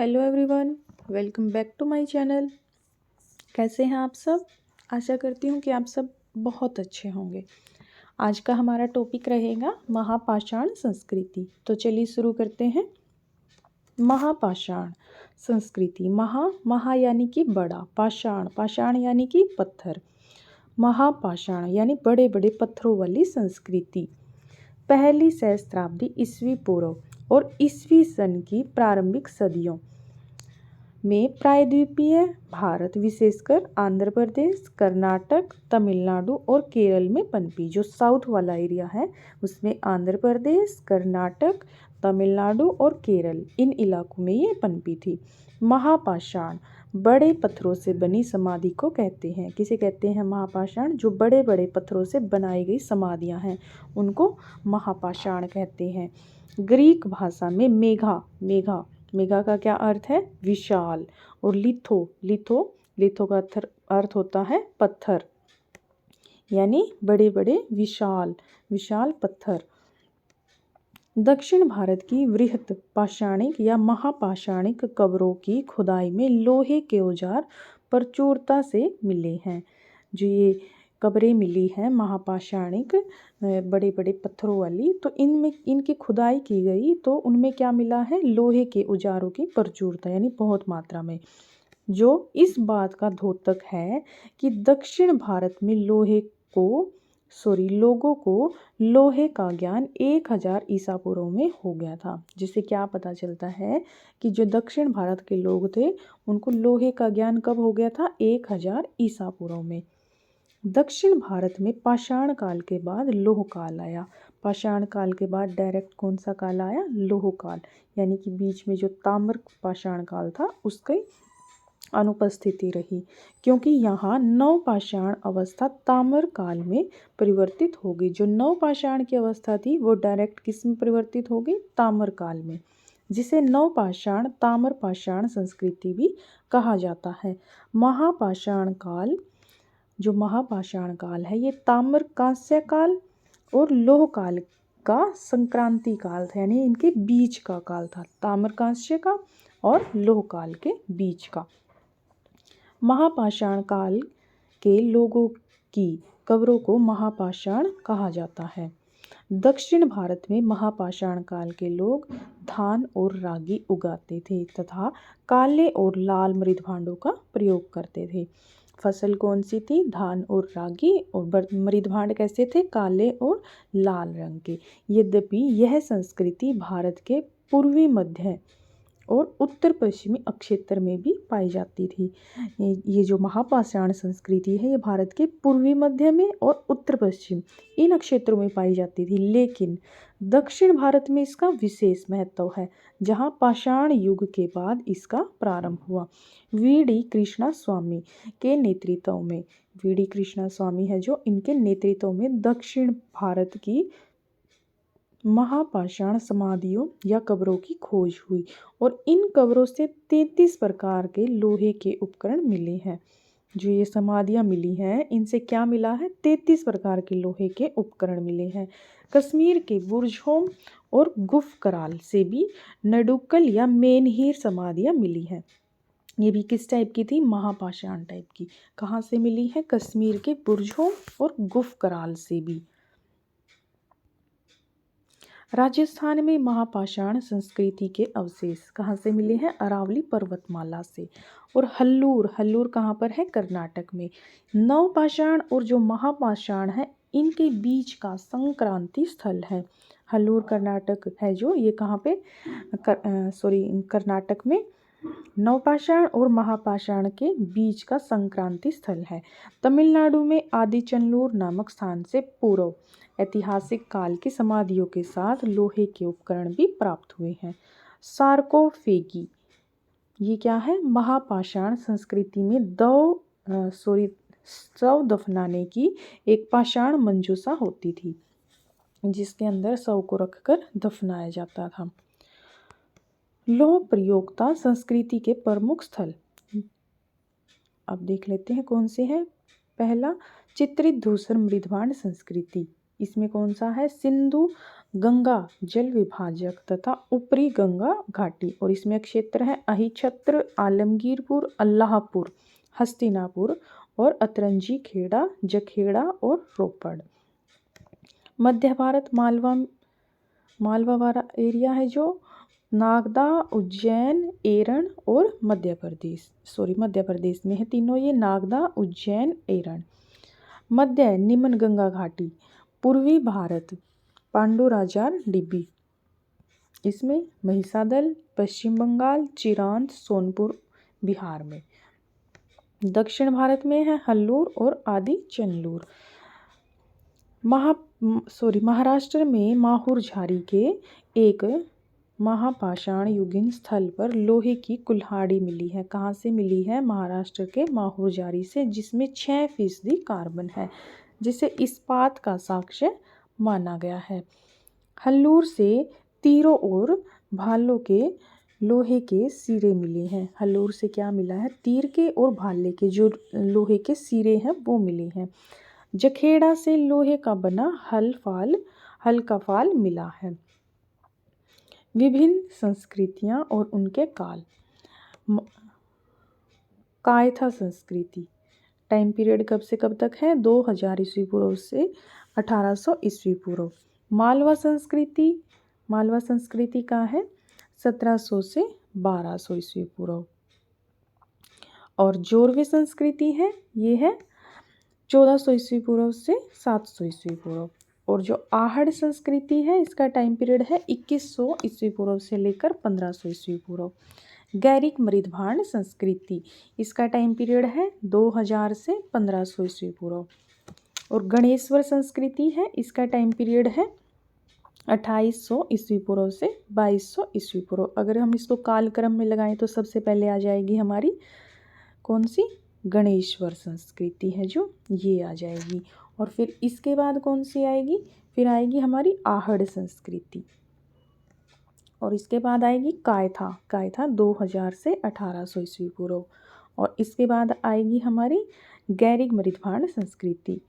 Hello everyone, welcome back to my channel. कैसे हैं आप सब? आशा करती हूँ कि आप सब बहुत अच्छे होंगे। आज का हमारा टॉपिक रहेगा महापाषाण संस्कृति। तो चलिए शुरू करते हैं। महापाषाण संस्कृति। महा यानी कि बड़ा, पाषाण पाषाण यानी कि पत्थर। महापाषाण यानी बड़े बड़े पत्थरों वाली संस्कृति। पहली सहस्त्राब्दी ईस्वी पूर्व और ईस्वी सन की प्रारंभिक सदियों में प्रायद्वीपीय भारत, विशेषकर आंध्र प्रदेश, कर्नाटक, तमिलनाडु और केरल में पनपी। जो साउथ वाला एरिया है उसमें आंध्र प्रदेश, कर्नाटक, तमिलनाडु और केरल, इन इलाकों में ये पनपी थी। महापाषाण बड़े पत्थरों से बनी समाधि को कहते हैं। किसे कहते हैं महापाषाण? जो बड़े बड़े पत्थरों से बनाई गई समाधियां हैं उनको महापाषाण कहते हैं। ग्रीक भाषा में मेघा का क्या अर्थ है? विशाल। और लिथो का अर्थ होता है पत्थर, यानी बड़े बड़े विशाल पत्थर। दक्षिण भारत की वृहत पाषाणिक या महापाषाणिक कब्रों की खुदाई में लोहे के औजार प्रचुरता से मिले हैं। जो ये कब्रें मिली हैं महापाषाणिक बड़े बड़े पत्थरों वाली, तो इनमें इनकी खुदाई की गई तो उनमें क्या मिला है? लोहे के औजारों की प्रचुरता, यानी बहुत मात्रा में। जो इस बात का द्योतक है कि दक्षिण भारत में लोगों को लोहे का ज्ञान 1000 ईसा पूर्व में हो गया था। जिससे क्या पता चलता है कि जो दक्षिण भारत के लोग थे उनको लोहे का ज्ञान कब हो गया था? 1000 ईसा पूर्व में। दक्षिण भारत में पाषाण काल के बाद लोह काल आया। पाषाण काल के बाद डायरेक्ट कौन सा काल आया? लोह काल। यानी कि बीच में जो ताम्र पाषाण काल था उसकी अनुपस्थिति रही, क्योंकि यहाँ नवपाषाण अवस्था ताम्र काल में परिवर्तित हो गई। जो नवपाषाण की अवस्था थी वो डायरेक्ट किस में परिवर्तित हो गई? ताम्र काल में, जिसे नवपाषाण ताम्रपाषाण संस्कृति भी कहा जाता है। जो महापाषाण काल है ये ताम्र कांस्य काल और लोह काल का संक्रांति काल था, यानी इनके बीच का काल था। ताम्र कांस्य का और लोह काल के बीच का। महापाषाण काल के लोगों की कब्रों को महापाषाण कहा जाता है। दक्षिण भारत में महापाषाण काल के लोग धान और रागी उगाते थे तथा काले और लाल मृदभांडों का प्रयोग करते थे। फसल कौन सी थी? धान और रागी। और मृदभांड कैसे थे? काले और लाल रंग के। यद्यपि यह संस्कृति भारत के पूर्वी मध्य और उत्तर पश्चिमी क्षेत्र में भी पाई जाती थी। ये जो महापाषाण संस्कृति है ये भारत के पूर्वी मध्य में और उत्तर पश्चिम इन क्षेत्रों में पाई जाती थी, लेकिन दक्षिण भारत में इसका विशेष महत्व है, जहाँ पाषाण युग के बाद इसका प्रारंभ हुआ। वी.डी. कृष्णा स्वामी के नेतृत्व में, वी.डी. कृष्णा स्वामी है जो, इनके नेतृत्व में दक्षिण भारत की महापाषाण समाधियों या कब्रों की खोज हुई और इन कब्रों से 33 प्रकार के लोहे के उपकरण मिले हैं। जो ये समाधियां मिली हैं इनसे क्या मिला है? 33 प्रकार के लोहे के उपकरण मिले हैं। कश्मीर के बुर्जहोम और गुफ कराल से भी नडुक्कल या मेनहीर समाधियां मिली हैं। ये भी किस टाइप की थी? महापाषाण टाइप की। कहाँ से मिली है? कश्मीर के बुर्जहोम और गुफ कराल से भी। राजस्थान में महापाषाण संस्कृति के अवशेष कहाँ से मिले हैं? अरावली पर्वतमाला से। और हल्लूर कहाँ पर है? कर्नाटक में। नवपाषाण और जो महापाषाण है इनके बीच का संक्रांति स्थल है। हल्लूर कर्नाटक है जो, ये कहाँ पे? कर्नाटक में नवपाषाण और महापाषाण के बीच का संक्रांति स्थल है। तमिलनाडु में आदिचनल्लूर नामक स्थान से पूर्व ऐतिहासिक काल की समाधियों के साथ लोहे के उपकरण भी प्राप्त हुए हैं। सार्कोफेगी, ये क्या है? महापाषाण संस्कृति में शव दफनाने की एक पाषाण मंजूषा होती थी, जिसके अंदर शव को रखकर दफनाया जाता था। लौह प्रयोक्ता संस्कृति के प्रमुख स्थल अब देख लेते हैं कौन से हैं। पहला, चित्रित धूसर मृदभांड संस्कृति। इसमें कौन सा है? सिंधु गंगा जल विभाजक तथा ऊपरी गंगा घाटी, और इसमें क्षेत्र है अहिछत्र, आलमगीरपुर, अल्लाहपुर, हस्तिनापुर और अतरंजी खेड़ा, जखेड़ा और रोपड़। मध्य भारत मालवा वाला एरिया है जो नागदा, उज्जैन, एरन और मध्य प्रदेश में है तीनों ये, नागदा, उज्जैन, एरन। मध्य निम्न गंगा घाटी, पूर्वी भारत पांडुराजार, डिब्बी, इसमें महिसादल, पश्चिम बंगाल, चिरांद, सोनपुर बिहार में। दक्षिण भारत में है हल्लूर और आदि चंदलूर। महाराष्ट्र में माहुर झारी के एक महापाषाण युगीन स्थल पर लोहे की कुल्हाड़ी मिली है। कहाँ से मिली है? महाराष्ट्र के माहुर झारी से, जिसमें 6% कार्बन है, जिसे इस्पात का साक्ष्य माना गया है। हल्लूर से तीरों और भालों के लोहे के सिरे मिले हैं। हल्लूर से क्या मिला है? तीर के और भाले के जो लोहे के सिरे हैं वो मिले हैं। जखेड़ा से लोहे का बना हल्का फाल मिला है। विभिन्न संस्कृतियां और उनके काल। कायथा संस्कृति, टाइम पीरियड कब से कब तक है? 2000 ईस्वी पूर्व से 1800 ईस्वी पूर्व। मालवा संस्कृति का है 1700 से 1200 ईस्वी पूर्व। और जोरवे संस्कृति है, ये है 1400 ईस्वी पूर्व से 700 ईस्वी पूर्व। और जो आहड़ संस्कृति है, इसका टाइम पीरियड है 2100 ईस्वी पूर्व से लेकर 1500 ईस्वी पूर्व। गैरिक मृदभांड संस्कृति, इसका टाइम पीरियड है 2000 से 1500 ईस्वी पूर्व। और गणेश्वर संस्कृति है, इसका टाइम पीरियड है 2800 ईस्वी पूर्व से 2200 ईस्वी पूर्व। अगर हम इसको कालक्रम में लगाएं तो सबसे पहले आ जाएगी हमारी कौन सी? गणेश्वर संस्कृति है जो ये आ जाएगी। और फिर इसके बाद कौन सी आएगी? फिर आएगी हमारी आहड़ संस्कृति। और इसके बाद आएगी कायथा 2000 से 1800 ईस्वी पूर्व। और इसके बाद आएगी हमारी गैरिक मृदभांड संस्कृति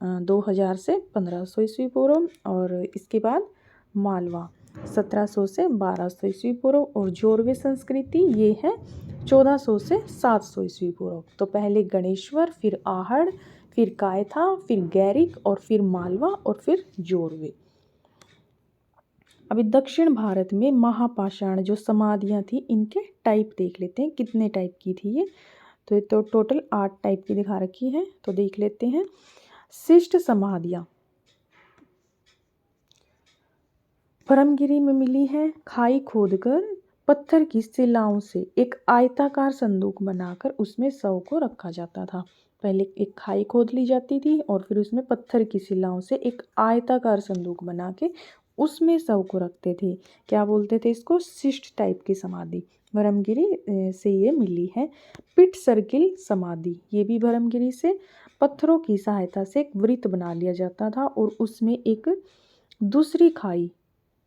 2000 से 1500 ईस्वी पूर्व। और इसके बाद मालवा 1700 से 1200 ईस्वी पूर्व। और जोरवे संस्कृति ये है 1400 से 700 ईस्वी पूर्व। तो पहले गणेश्वर, फिर आहड़, फिर कायथा, फिर गैरिक, और फिर मालवा, और फिर जोरवे। अभी दक्षिण भारत में महापाषाण जो समाधियाँ थी, इनके टाइप देख लेते हैं, कितने टाइप की थी ये। तो ये तो टोटल 8 टाइप की दिखा रखी है, तो देख लेते हैं। शिष्ट समाधियाँ परमगिरी में मिली है। खाई खोदकर पत्थर की शिलाओं से एक आयताकार संदूक बनाकर उसमें शव को रखा जाता था। पहले एक खाई खोद ली जाती थी और फिर उसमें पत्थर की शिलाओं से एक आयताकार संदूक बना के उसमें शव को रखते थे। क्या बोलते थे इसको? शिष्ट टाइप की समाधि भरमगिरी से ये मिली है। पिट सर्किल समाधि, ये भी भरमगिरी से पत्थरों की सहायता से एक वृत्त बना लिया जाता था और उसमें एक दूसरी खाई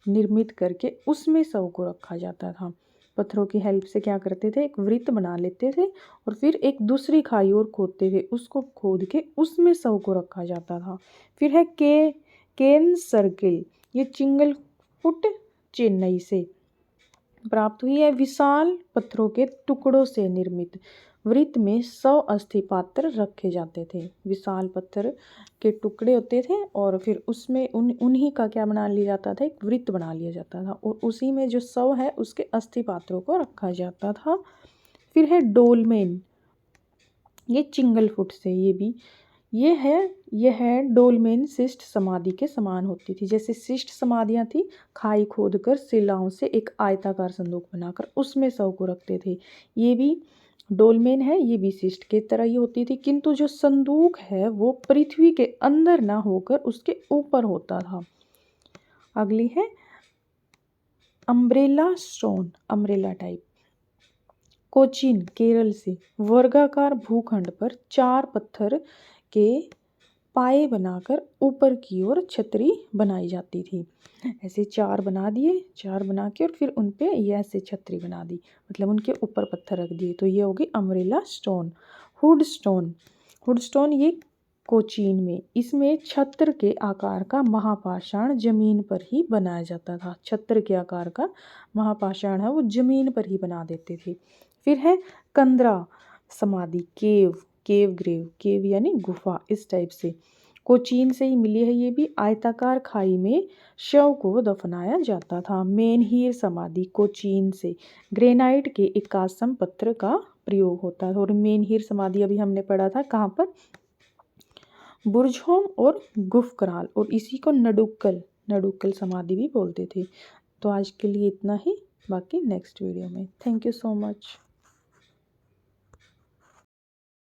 निर्मित करके उसमें शव को रखा जाता था। पत्थरों की हेल्प से क्या करते थे? एक वृत्त बना लेते थे और फिर एक दूसरी खाई और खोदते थे, उसको खोद के उसमें शव को रखा जाता था। फिर है केन सर्किल, ये चिंगलफुट चेन्नई से प्राप्त हुई है। विशाल पत्थरों के टुकड़ों से निर्मित वृत्त में 100 अस्थि पात्र रखे जाते थे। विशाल पत्थर के टुकड़े होते थे और फिर उसमें उन्हीं का क्या बना लिया जाता था? एक वृत्त बना लिया जाता था और उसी में जो 100 है उसके अस्थि पात्रों को रखा जाता था। फिर है डोलमेन, ये चिंगलफुट से, ये है डोलमेन शिष्ट समाधि के समान होती थी। जैसे शिष्ट समाधियाँ थी, खाई खोदकर शिलाओं से एक आयताकार संदूक बनाकर उसमें शव को रखते थे। ये भी डोलमेन है, ये भी शिष्ट के तरह ही होती थी, किंतु जो संदूक है वो पृथ्वी के अंदर ना होकर उसके ऊपर होता था। अगली है umbrella stone, umbrella type. Cochin Kerala से वर्गाकार भूखंड पर 4 पत्थर के पाए बनाकर ऊपर की ओर छतरी बनाई जाती थी। ऐसे 4 बना दिए, 4 बना के और फिर उन पे ये ऐसे छतरी बना दी, मतलब उनके ऊपर पत्थर रख दिए। तो ये होगी अम्ब्रेला स्टोन। हुड स्टोन ये कोचीन में, इसमें छत्र के आकार का महापाषाण जमीन पर ही बनाया जाता था। छत्र के आकार का महापाषाण है वो जमीन पर ही बना देते थे। फिर है कंदरा समाधि, केव ग्रेव, केव यानी गुफा, इस टाइप से कोचीन से ही मिली है। ये भी आयताकार खाई में शव को दफनाया जाता था। मेनहीर समाधि कोचीन से ग्रेनाइट के एकासम पत्थर का प्रयोग होता है। और मेनहीर समाधि अभी हमने पढ़ा था कहाँ पर, बुर्जहोम और गुफकराल, और इसी को नडुक्कल समाधि भी बोलते थे। तो आज के लिए इतना ही, बाकी नेक्स्ट वीडियो में। Thank you so much.